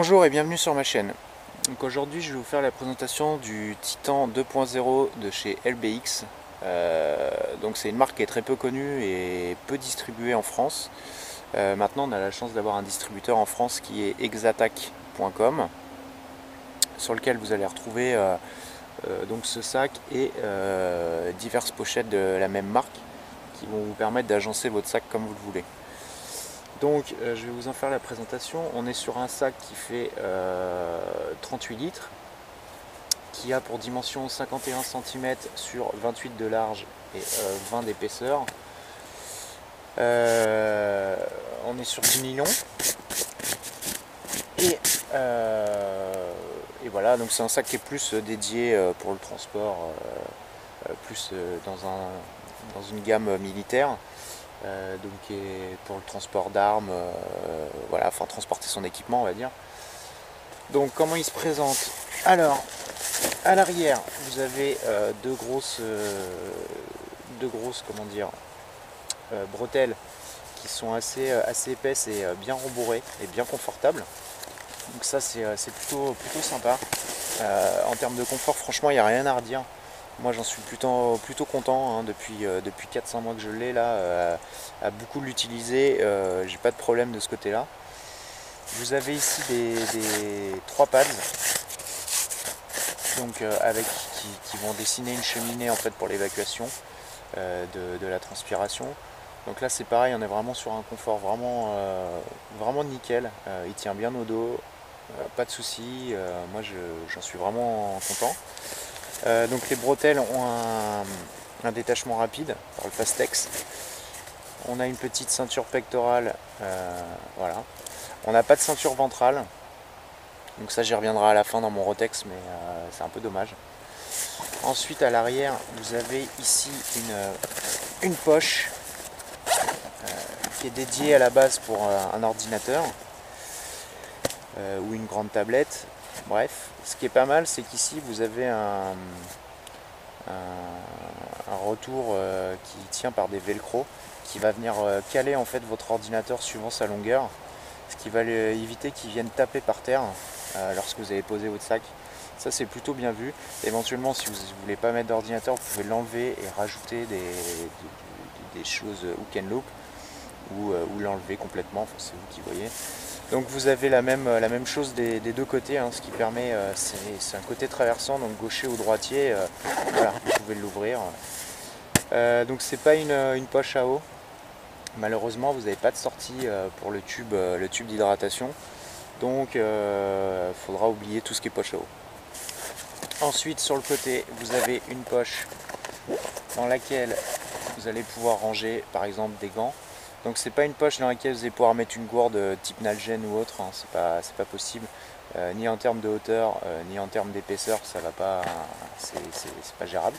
Bonjour et bienvenue sur ma chaîne. Donc aujourd'hui je vais vous faire la présentation du Titan 2.0 de chez LBX. Donc c'est une marque qui est très peu connue et peu distribuée en France. Maintenant on a la chance d'avoir un distributeur en France qui est exatac.com, sur lequel vous allez retrouver donc ce sac et diverses pochettes de la même marque qui vont vous permettre d'agencer votre sac comme vous le voulez. Donc je vais vous en faire la présentation. On est sur un sac qui fait 38 litres, qui a pour dimension 51 cm sur 28 de large et 20 d'épaisseur. On est sur du nylon. Et voilà, donc c'est un sac qui est plus dédié pour le transport, plus dans une gamme militaire. Donc pour le transport d'armes, voilà, enfin transporter son équipement on va dire. Donc comment il se présente? Alors à l'arrière vous avez deux grosses comment dire, bretelles qui sont assez épaisses et bien rembourrées et bien confortables. Donc ça c'est plutôt sympa. En termes de confort, franchement il n'y a rien à redire. Moi j'en suis plutôt content, hein, depuis 4-5 mois que je l'ai là, à beaucoup l'utiliser, j'ai pas de problème de ce côté là. Vous avez ici des 3 pads donc, qui vont dessiner une cheminée en fait pour l'évacuation de la transpiration. Donc là c'est pareil, on est vraiment sur un confort vraiment nickel, il tient bien au dos, pas de soucis, moi j'en suis vraiment content. Donc les bretelles ont un détachement rapide par le Fastex. On a une petite ceinture pectorale, voilà. On n'a pas de ceinture ventrale, donc ça j'y reviendrai à la fin dans mon Rotex, mais c'est un peu dommage. Ensuite à l'arrière vous avez ici une poche qui est dédiée à la base pour un ordinateur ou une grande tablette. Bref, ce qui est pas mal, c'est qu'ici vous avez un retour qui tient par des velcro, qui va venir caler en fait votre ordinateur suivant sa longueur, ce qui va éviter qu'il vienne taper par terre lorsque vous avez posé votre sac. Ça c'est plutôt bien vu. Éventuellement si vous ne voulez pas mettre d'ordinateur, vous pouvez l'enlever et rajouter des choses hook and loop, ou l'enlever complètement, enfin, c'est vous qui voyez. Donc vous avez la même chose des deux côtés, hein, ce qui permet, c'est un côté traversant, donc gaucher ou droitier, voilà, vous pouvez l'ouvrir. Donc c'est pas une poche à eau, malheureusement vous n'avez pas de sortie pour le tube d'hydratation, donc il faudra oublier tout ce qui est poche à eau. Ensuite sur le côté vous avez une poche dans laquelle vous allez pouvoir ranger par exemple des gants. Donc c'est pas une poche dans laquelle vous allez pouvoir mettre une gourde type Nalgene ou autre, hein, c'est pas possible, ni en termes de hauteur, ni en termes d'épaisseur, ça va pas, c'est pas gérable.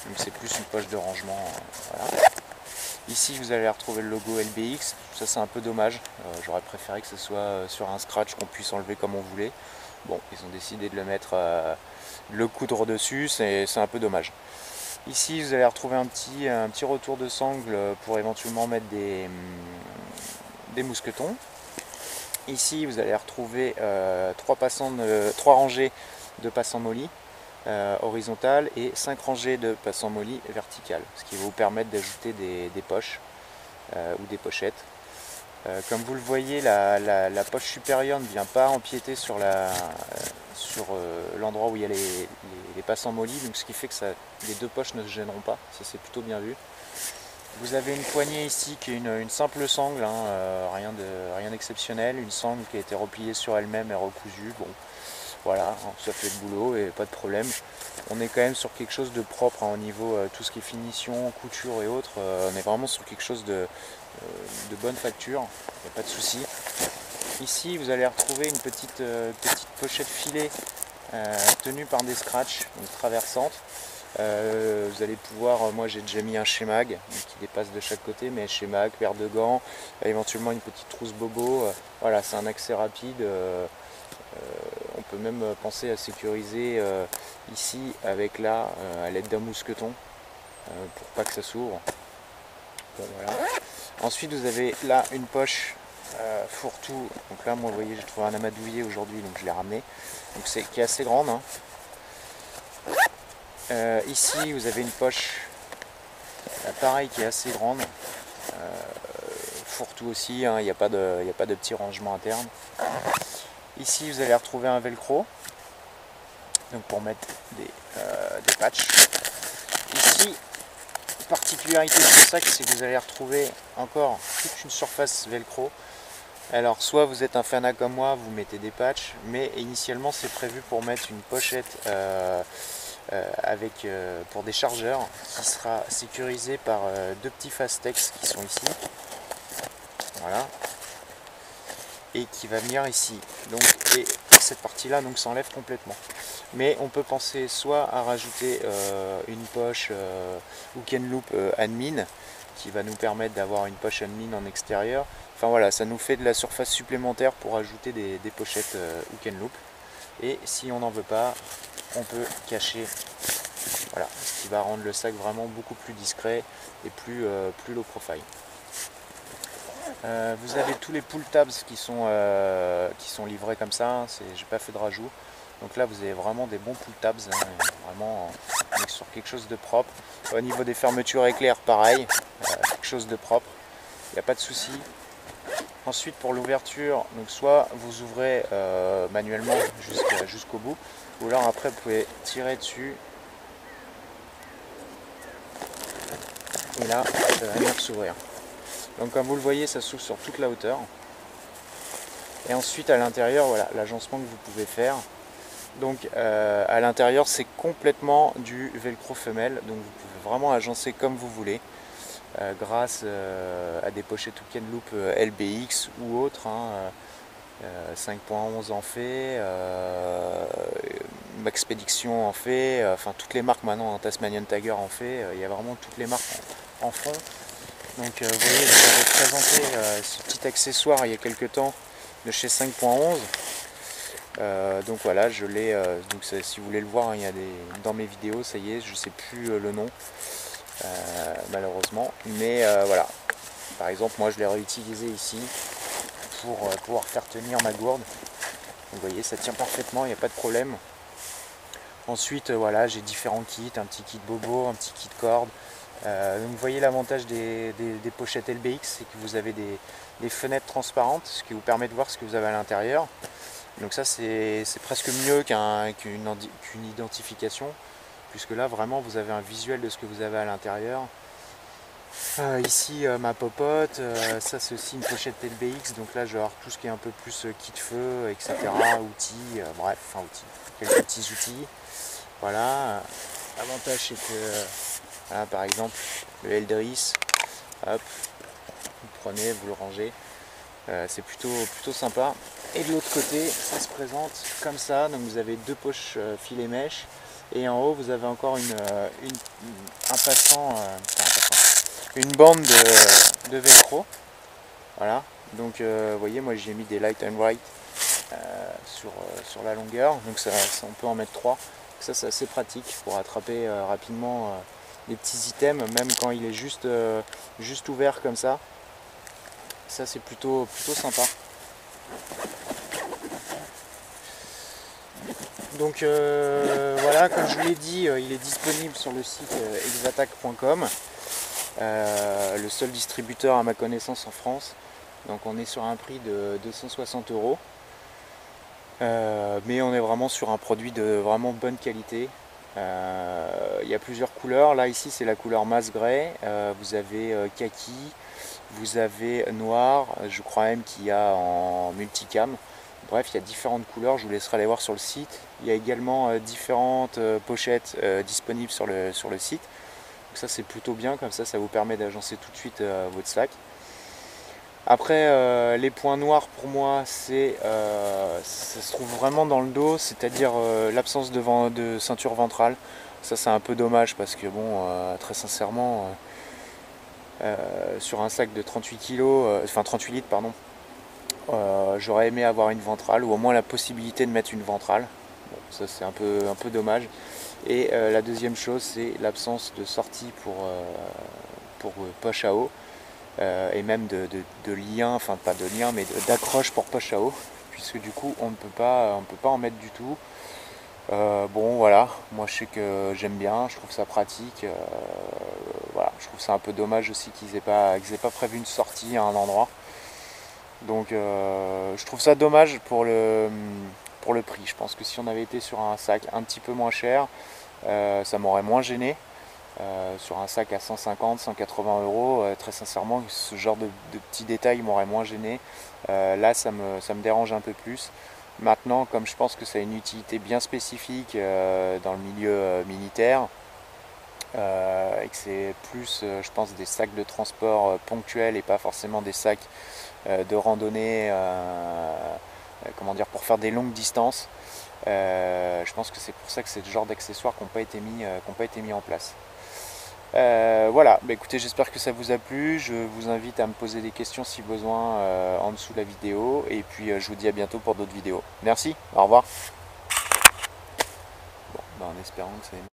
Donc c'est plus une poche de rangement, voilà. Ici vous allez retrouver le logo LBX, ça c'est un peu dommage, j'aurais préféré que ce soit sur un scratch qu'on puisse enlever comme on voulait. Bon, ils ont décidé de le mettre, de le coudre dessus, c'est un peu dommage. Ici vous allez retrouver un petit retour de sangle pour éventuellement mettre des mousquetons. Ici vous allez retrouver 3 rangées de passants mollis horizontales et 5 rangées de passants mollis verticales, ce qui va vous permettre d'ajouter des poches ou des pochettes. Comme vous le voyez, la poche supérieure ne vient pas empiéter sur l'endroit où il y a les passants mollis, donc ce qui fait que les deux poches ne se gêneront pas, ça c'est plutôt bien vu. Vous avez une poignée ici qui est une simple sangle, hein, rien d'exceptionnel, une sangle qui a été repliée sur elle-même et recousue. Bon, voilà, ça fait le boulot et pas de problème. On est quand même sur quelque chose de propre, hein, au niveau tout ce qui est finition, couture et autres. On est vraiment sur quelque chose de bonne facture, il n'y a pas de souci. Ici vous allez retrouver une petite pochette filet tenue par des scratchs, donc traversantes. Vous allez pouvoir, moi j'ai déjà mis un Shemag qui dépasse de chaque côté, mais Shemag, paire de gants, éventuellement une petite trousse bobo, voilà, c'est un accès rapide. On peut même penser à sécuriser ici avec là à l'aide d'un mousqueton pour pas que ça s'ouvre. Bon, voilà. Ensuite vous avez là une poche fourre-tout. Donc là, moi, vous voyez, j'ai trouvé un amadouillé aujourd'hui, donc je l'ai ramené. Donc c'est qui est assez grande. Hein. Ici, vous avez une poche, pareil, qui est assez grande. Fourre-tout aussi, hein, il n'y a pas de petit rangement interne. Ici, vous allez retrouver un velcro, donc pour mettre des patchs. Ici, particularité de ce sac, c'est que vous allez retrouver encore toute une surface velcro. Alors soit vous êtes un fanat comme moi, vous mettez des patchs, mais initialement c'est prévu pour mettre une pochette pour des chargeurs qui sera sécurisée par deux petits Fastex qui sont ici. Voilà. Et qui va venir ici. Donc, et cette partie-là donc s'enlève complètement. Mais on peut penser soit à rajouter une poche hook and loop admin qui va nous permettre d'avoir une poche admin en extérieur. Enfin voilà, ça nous fait de la surface supplémentaire pour ajouter des pochettes hook and loop. Et si on n'en veut pas, on peut cacher. Voilà, ce qui va rendre le sac vraiment beaucoup plus discret et plus low profile. Vous avez tous les pull tabs qui sont livrés comme ça, j'ai pas fait de rajout. Donc là vous avez vraiment des bons pull tabs, hein, vraiment on est sur quelque chose de propre. Au niveau des fermetures éclairs, pareil, quelque chose de propre, il n'y a pas de souci. Ensuite pour l'ouverture, donc soit vous ouvrez manuellement jusqu'au bout, ou alors après vous pouvez tirer dessus. Et là, ça va venir s'ouvrir. Donc comme vous le voyez, ça s'ouvre sur toute la hauteur. Et ensuite à l'intérieur, voilà l'agencement que vous pouvez faire. Donc à l'intérieur, c'est complètement du velcro femelle. Donc vous pouvez vraiment agencer comme vous voulez. Grâce à des pochettes hook and loop LBX ou autres. Hein, 5.11 en fait, Maxpedition en fait, enfin toutes les marques maintenant, Tasmanian Tiger en fait. Il y a vraiment toutes les marques en font. Donc vous voyez, je vous avais présenté ce petit accessoire il y a quelques temps de chez 5.11. Donc voilà, je l'ai. Donc si vous voulez le voir, hein, il y a dans mes vidéos, ça y est, je sais plus le nom, malheureusement. Mais voilà. Par exemple, moi je l'ai réutilisé ici pour pouvoir faire tenir ma gourde. Donc, vous voyez, ça tient parfaitement, il n'y a pas de problème. Ensuite, voilà, j'ai différents kits, un petit kit bobo, un petit kit corde. Donc vous voyez l'avantage des pochettes LBX, c'est que vous avez des fenêtres transparentes, ce qui vous permet de voir ce que vous avez à l'intérieur. Donc ça c'est presque mieux qu'une identification, puisque là vraiment vous avez un visuel de ce que vous avez à l'intérieur. Ici ma popote, ça c'est aussi une pochette LBX, donc là je vais avoir tout ce qui est un peu plus kit feu, etc. Outils, bref, enfin outils, quelques petits outils. Voilà, l'avantage c'est que voilà, par exemple, le Eldris, hop, vous le prenez, vous le rangez, c'est plutôt sympa. Et de l'autre côté, ça se présente comme ça, donc vous avez deux poches filet mèche, et en haut vous avez encore une bande de velcro. Voilà, donc vous voyez, moi j'ai mis des light and white sur la longueur, donc on peut en mettre 3. Ça c'est assez pratique pour attraper rapidement les petits items, même quand il est juste ouvert comme ça. Ça c'est plutôt sympa. Donc voilà, comme je vous l'ai dit, il est disponible sur le site exatac.com, le seul distributeur à ma connaissance en France. Donc on est sur un prix de 260 €. Mais on est vraiment sur un produit de vraiment bonne qualité. Il y a plusieurs couleurs. Là ici c'est la couleur masse grey. Vous avez kaki, vous avez noir, je crois même qu'il y a en multicam. Bref, il y a différentes couleurs, je vous laisserai aller voir sur le site. Il y a également différentes pochettes disponibles sur le site. Donc ça c'est plutôt bien, comme ça vous permet d'agencer tout de suite votre sac. Après, les points noirs pour moi, ça se trouve vraiment dans le dos, c'est-à-dire l'absence de ceinture ventrale. Ça c'est un peu dommage parce que bon, très sincèrement, sur un sac de 38 kg, enfin 38 litres pardon, j'aurais aimé avoir une ventrale ou au moins la possibilité de mettre une ventrale. Bon, ça c'est un peu dommage. Et la deuxième chose, c'est l'absence de sortie pour poche à eau. et même de liens, enfin pas de liens, mais d'accroche pour poche à eau, puisque du coup on ne peut pas en mettre du tout. Bon voilà, moi je sais que j'aime bien, je trouve ça pratique. Voilà, je trouve ça un peu dommage aussi qu'ils aient pas prévu une sortie à un endroit. Donc je trouve ça dommage pour le prix. Je pense que si on avait été sur un sac un petit peu moins cher, ça m'aurait moins gêné. Sur un sac à 150, 180 euros, très sincèrement, ce genre de petits détails m'aurait moins gêné. Là, ça me dérange un peu plus. Maintenant, comme je pense que ça a une utilité bien spécifique dans le milieu militaire, et que c'est plus, je pense, des sacs de transport ponctuels et pas forcément des sacs de randonnée, comment dire, pour faire des longues distances. Je pense que c'est pour ça que c'est le genre d'accessoires qui n'ont pas été mis en place. Voilà, bah écoutez, j'espère que ça vous a plu. Je vous invite à me poser des questions si besoin en dessous de la vidéo. Et puis je vous dis à bientôt pour d'autres vidéos. Merci, au revoir. Bon, bah, en espérant que ça